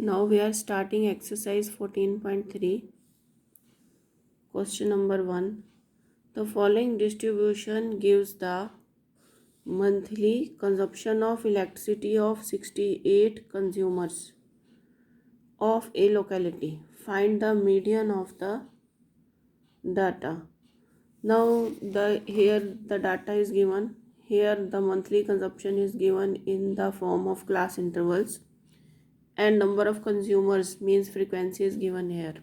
Now we are starting exercise 14.3. Question number 1. The following distribution gives the monthly consumption of electricity of 68 consumers of a locality. Find the median of the data. Now here the data is given. Here the monthly consumption is given in the form of class intervals, and number of consumers means frequency is given here.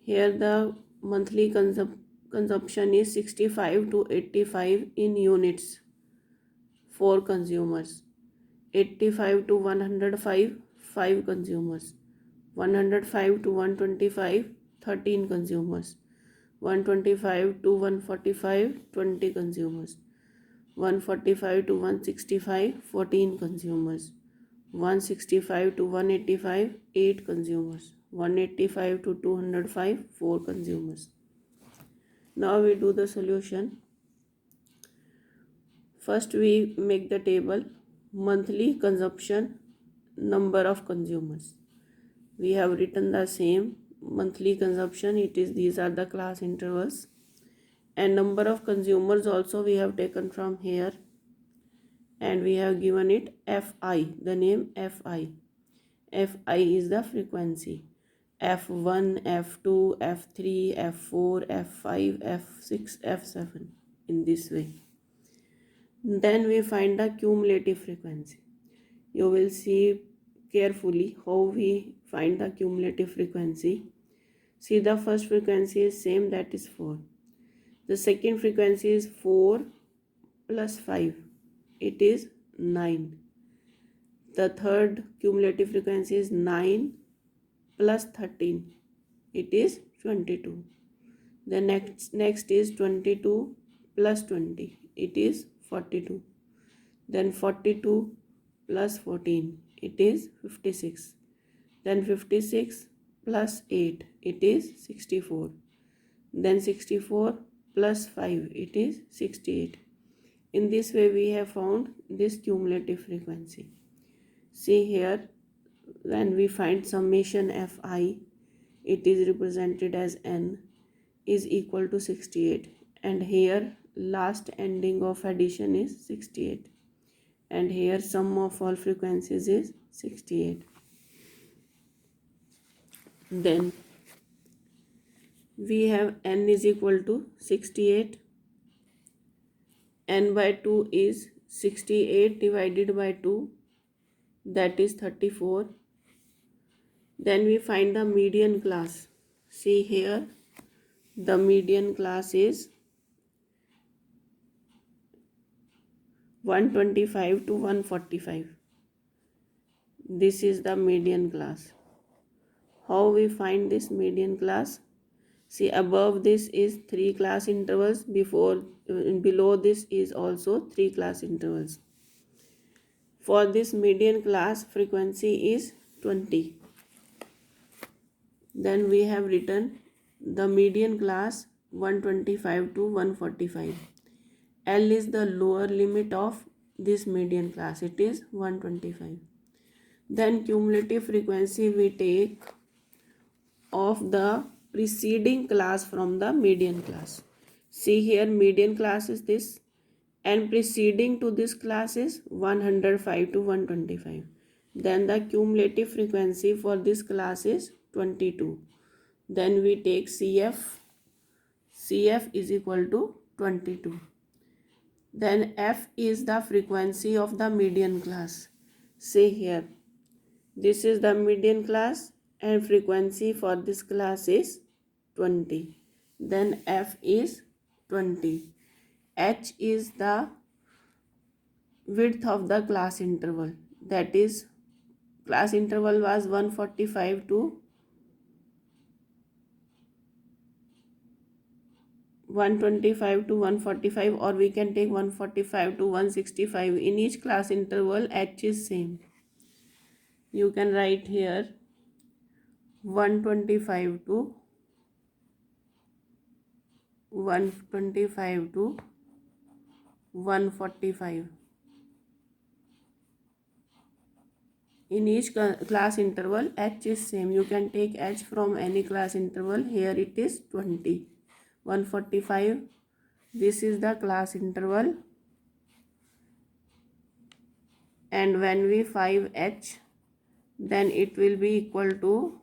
Here the monthly consumption is 65 to 85 in units for consumers. 85 to 105, 5 consumers. 105 to 125, 13 consumers. 125 to 145, 20 consumers. 145 to 165, 14 consumers. 165 to 185, 8 consumers. 185 to 205, 4 consumers. Now we do the solution. First we make the table monthly consumption, number of consumers. We have written the same monthly consumption. These are the class intervals, and number of consumers also we have taken from here, and we have given it Fi, the name Fi. Fi is the frequency. F1, F2, F3, F4, F5, F6, F7 in this way. Then we find the cumulative frequency. You will see carefully how we find the cumulative frequency. See, the first frequency is same, that is 4. The second frequency is 4 plus 5. It is 9. The third cumulative frequency is 9 plus 13. It is 22. The next is 22 plus 20. It is 42. Then 42 plus 14. It is 56. Then 56 plus 8. It is 64. Then 64 plus 5. It is 68. In this way we have found this cumulative frequency. See here, when we find summation Fi, it is represented as n is equal to 68, and here last ending of addition is 68, and here sum of all frequencies is 68. Then we have n is equal to 68. N by 2 is 68 divided by 2, that is 34. Then we find the median class. See here, the median class is 125 to 145. This is the median class. How we find this median class? See, above this is 3 class intervals, below this is also 3 class intervals. For this median class, frequency is 20. Then we have written the median class 125 to 145. L is the lower limit of this median class. It is 125. Then cumulative frequency we take of the preceding class from the median class. See here, median class is this, and preceding to this class is 105 to 125. Then the cumulative frequency for this class is 22. Then we take CF. CF is equal to 22. Then F is the frequency of the median class. See here, this is the median class, and frequency for this class is 20. Then F is 20. H is the width of the class interval, that is, class interval was 145 to 125 to 145, or we can take 145 to 165. In each class interval, H is same. You can write here 125 to 145. In each class interval, h is same. You can take h from any class interval. Here it is 20. 145. This is the class interval. And when we 5h, then it will be equal to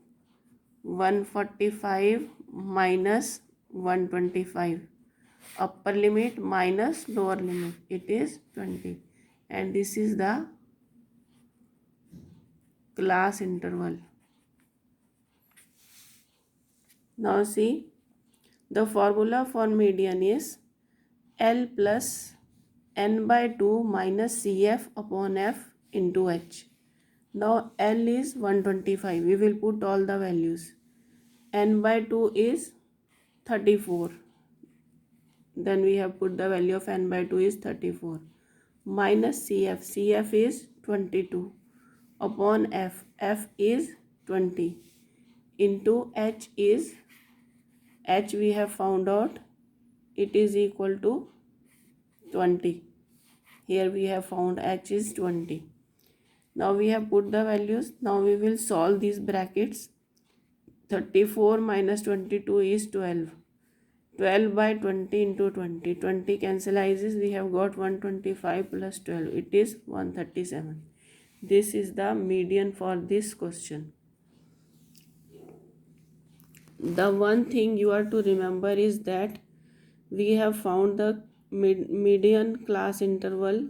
145 minus 125. Upper limit minus lower limit. It is 20. And this is the class interval. Now see, the formula for median is L plus n by 2 minus Cf upon f into h. Now L is 125. We will put all the values. N by 2 is 34. Then we have put the value of n by 2 is 34. Minus Cf. Cf is 22. Upon f. F is 20. Into h is, h we have found out, it is equal to 20. Here we have found h is 20. Now we have put the values. Now we will solve these brackets. 34 minus 22 is 12. 12 by 20 into 20. 20 cancellizes. We have got 125 plus 12. It is 137. This is the median for this question. The one thing you are to remember is that we have found the median class interval.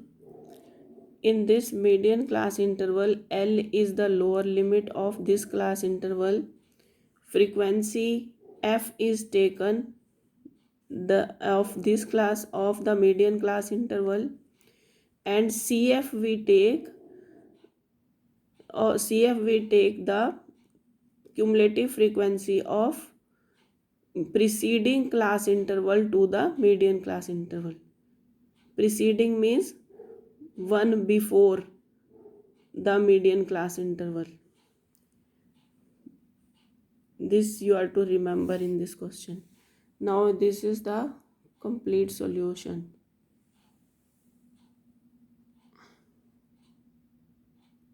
In this median class interval, L is the lower limit of this class interval. Frequency f is taken of this class of the median class interval, and CF we take the cumulative frequency of preceding class interval to the median class interval. Preceding means one before the median class interval. This you are to remember in this question. Now this is the complete solution.